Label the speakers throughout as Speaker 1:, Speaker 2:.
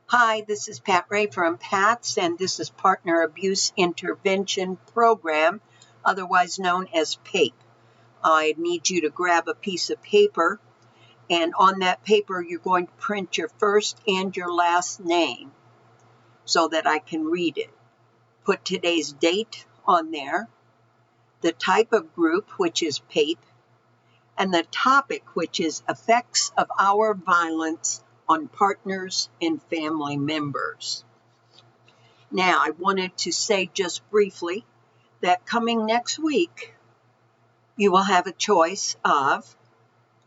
Speaker 1: Hi, this is Pat Ray from PATS, and this is Partner Abuse Intervention Program, otherwise known as PAIP. I need you to grab a piece of paper, and on that paper you're going to print your first and your last name so that I can read it. Put today's date on there, the type of group, which is PAIP, and the topic, which is effects of our violence on partners and family members. Now, I wanted to say just briefly that coming next week, you will have a choice of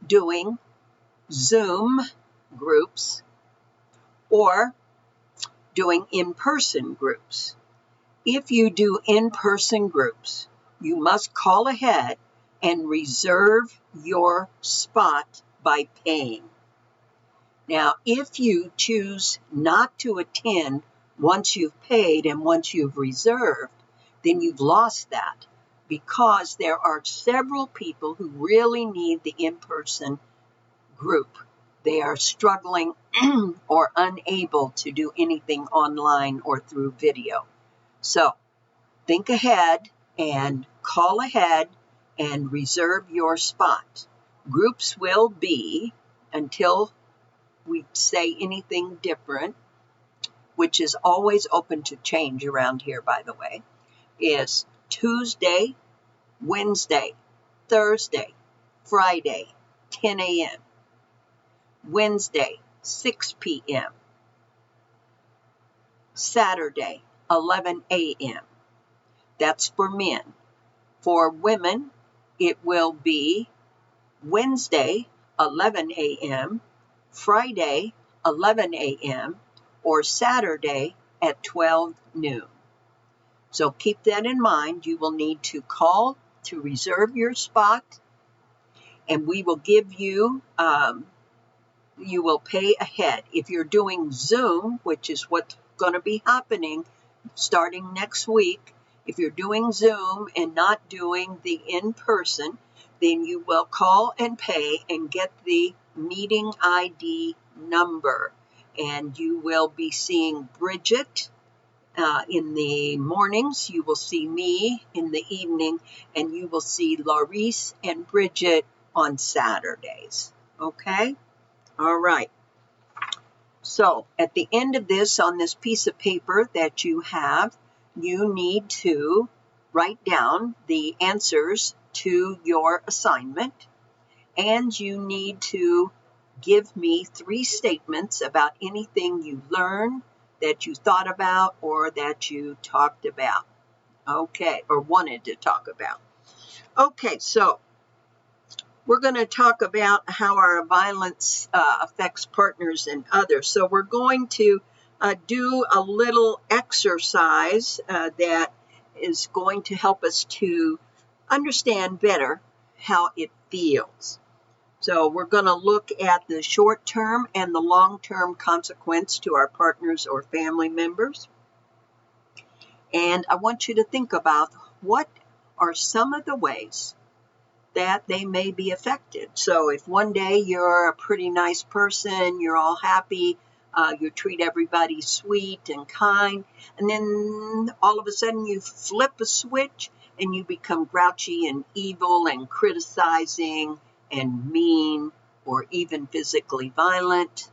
Speaker 1: doing Zoom groups or doing in-person groups. If you do in-person groups, you must call ahead and reserve your spot by paying. Now, if you choose not to attend once you've paid and once you've reserved, then you've lost that because there are several people who really need the in-person group. They are struggling or unable to do anything online or through video. So think ahead and call ahead and reserve your spot. Groups will be, until we say anything different, which is always open to change around here, by the way, is Tuesday, Wednesday, Thursday, Friday, 10 a.m., Wednesday, 6 p.m., Saturday, 11 a.m. That's for men. For women, it will be Wednesday, 11 a.m., Friday, 11 a.m., or Saturday at 12 noon. So keep that in mind. You will need to call to reserve your spot, and we will give you, you will pay ahead. If you're doing Zoom, which is what's going to be happening starting next week, if you're doing Zoom and not doing the in-person, then you will call and pay and get the meeting ID number. And you will be seeing Bridget in the mornings. You will see me in the evening, and you will see Laurice and Bridget on Saturdays. Okay? All right. So at the end of this, on this piece of paper that you have, you need to write down the answers to your assignment, and you need to give me 3 statements about anything you learned, that you thought about, or that you talked about. Okay, or wanted to talk about. Okay, so we're going to talk about how our violence affects partners and others. So we're going to do a little exercise that is going to help us to understand better how it feels. So we're going to look at the short-term and the long-term consequence to our partners or family members. And I want you to think about what are some of the ways that they may be affected. So if one day you're a pretty nice person, you're all happy, you treat everybody sweet and kind, and then all of a sudden you flip a switch and you become grouchy and evil and criticizing and mean or even physically violent,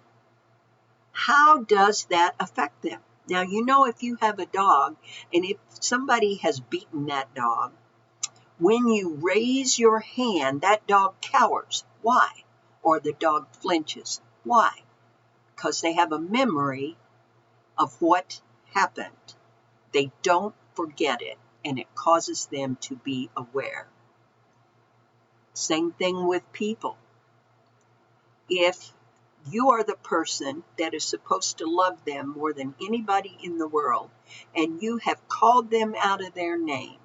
Speaker 1: how does that affect them? Now, you know, if you have a dog and if somebody has beaten that dog, when you raise your hand, that dog cowers. Why? Or the dog flinches. Why? Because they have a memory of what happened. They don't forget it, and it causes them to be aware. Same thing with people. If you are the person that is supposed to love them more than anybody in the world, and you have called them out of their name,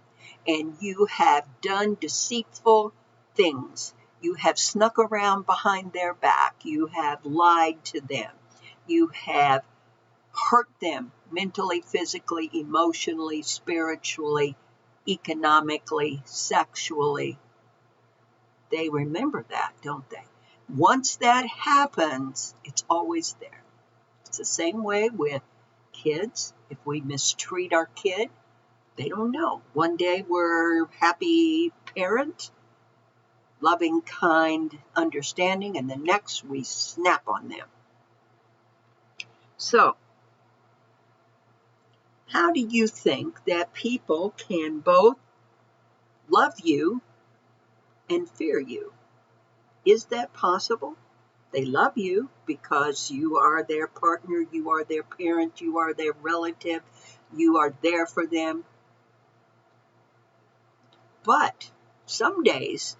Speaker 1: and you have done deceitful things, you have snuck around behind their back, you have lied to them, you have hurt them mentally, physically, emotionally, spiritually, economically, sexually, they remember that, don't they? Once that happens, it's always there. It's the same way with kids. If we mistreat our kid, they don't know. One day we're happy parent, loving, kind, understanding, and the next we snap on them. So, how do you think that people can both love you and fear you? Is that possible? They love you because you are their partner, you are their parent, you are their relative, you are there for them. But some days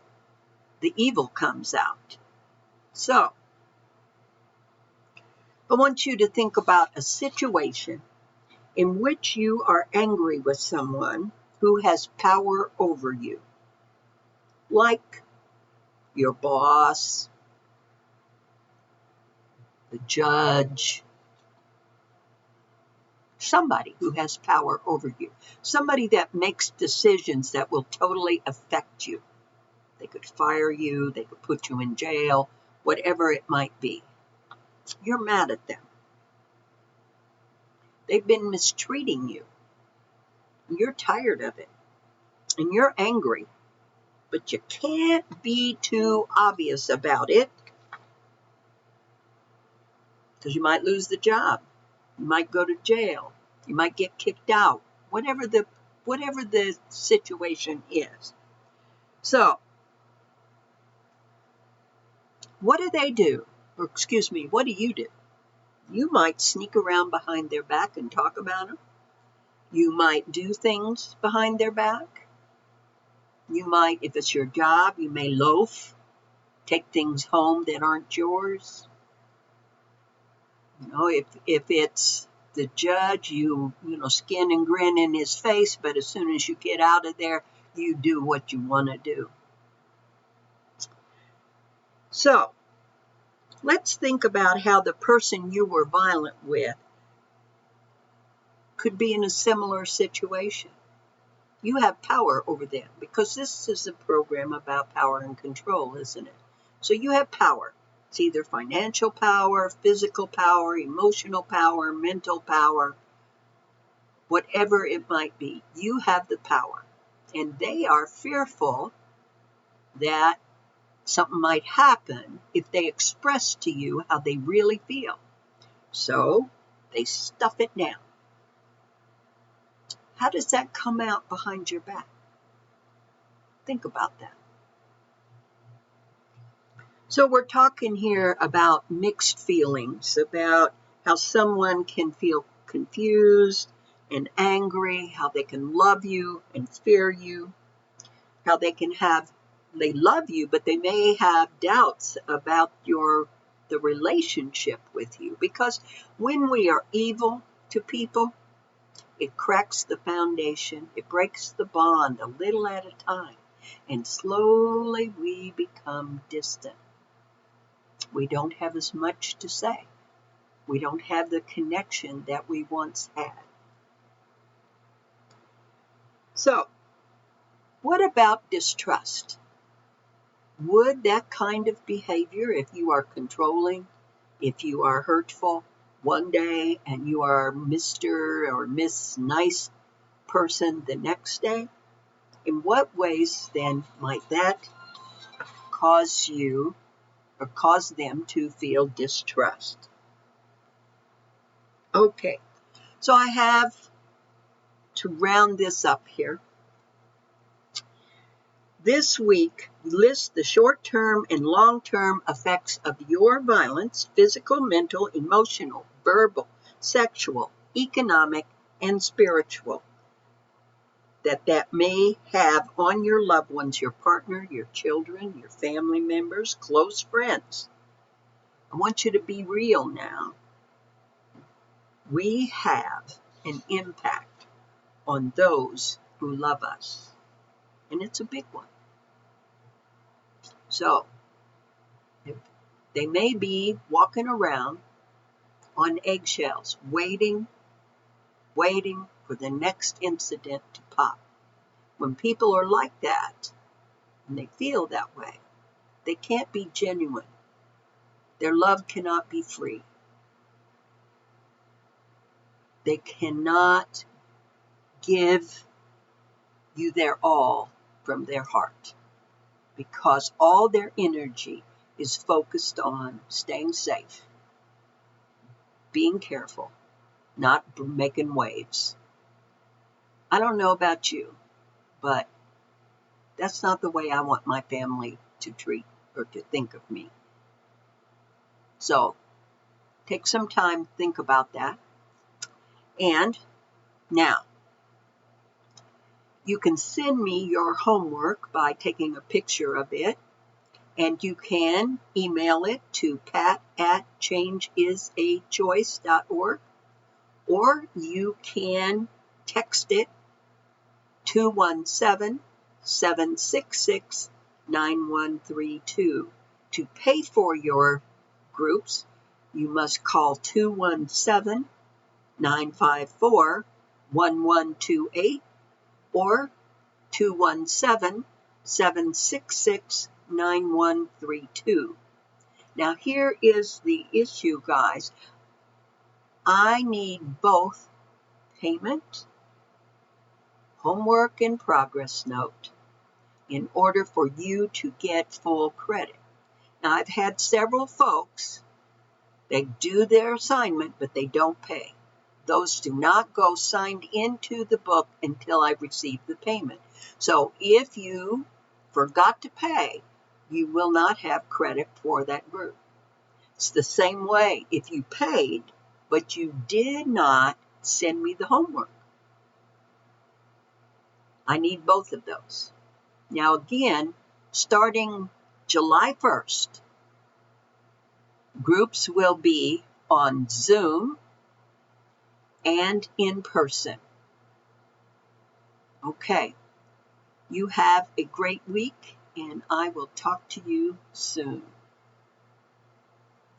Speaker 1: the evil comes out. So, I want you to think about a situation in which you are angry with someone who has power over you, like your boss, the judge, somebody who has power over you, somebody that makes decisions that will totally affect you. They could fire you, they could put you in jail, whatever it might be. You're mad at them. They've been mistreating you. You're tired of it. And you're angry. But you can't be too obvious about it, because you might lose the job. You might go to jail. You might get kicked out. Whatever the situation is. So, what do they do? Or excuse me, what do? You might sneak around behind their back and talk about them. You might do things behind their back. You might, if it's your job, you may loaf, take things home that aren't yours. You know, if it's the judge, you skin and grin in his face, but as soon as you get out of there, you do what you want to do. So, let's think about how the person you were violent with could be in a similar situation. You have power over them, because this is a program about power and control, isn't it? So you have power. It's either financial power, physical power, emotional power, mental power, whatever it might be. You have the power. And they are fearful that something might happen if they express to you how they really feel. So they stuff it down. How does that come out behind your back? Think about that. So we're talking here about mixed feelings, about how someone can feel confused and angry, how they can love you and fear you, how they love you, but they may have doubts about the relationship with you. Because when we are evil to people, it cracks the foundation, it breaks the bond a little at a time, and slowly we become distant. We don't have as much to say. We don't have the connection that we once had. So, what about distrust? Would that kind of behavior, if you are controlling, if you are hurtful one day and you are Mr. or Miss Nice person the next day, in what ways then might that cause you or cause them to feel distrust? Okay, so I have to round this up here. This week, list the short-term and long-term effects of your violence, physical, mental, emotional, verbal, sexual, economic, and spiritual, that may have on your loved ones, your partner, your children, your family members, close friends. I want you to be real now. We have an impact on those who love us, and it's a big one. So, they may be walking around on eggshells, waiting for the next incident to pop. When people are like that, and they feel that way, they can't be genuine. Their love cannot be free. They cannot give you their all from their heart because all their energy is focused on staying safe, being careful, not making waves. I don't know about you, but that's not the way I want my family to treat or to think of me. So take some time to think about that. And now, you can send me your homework by taking a picture of it, and you can email it to pat@changeisachoice.org, or you can text it 217-766-9132. To pay for your groups, you must call 217-954-1128 or 217-766-9132. Now here is the issue, guys. I need both payment, homework in progress note, in order for you to get full credit. Now I've had several folks, they do their assignment, but they don't pay. Those do not go signed into the book until I receive the payment. So if you forgot to pay, you will not have credit for that group. It's the same way if you paid, but you did not send me the homework. I need both of those. Now again, starting July 1st, groups will be on Zoom and in person. Okay, you have a great week, and I will talk to you soon.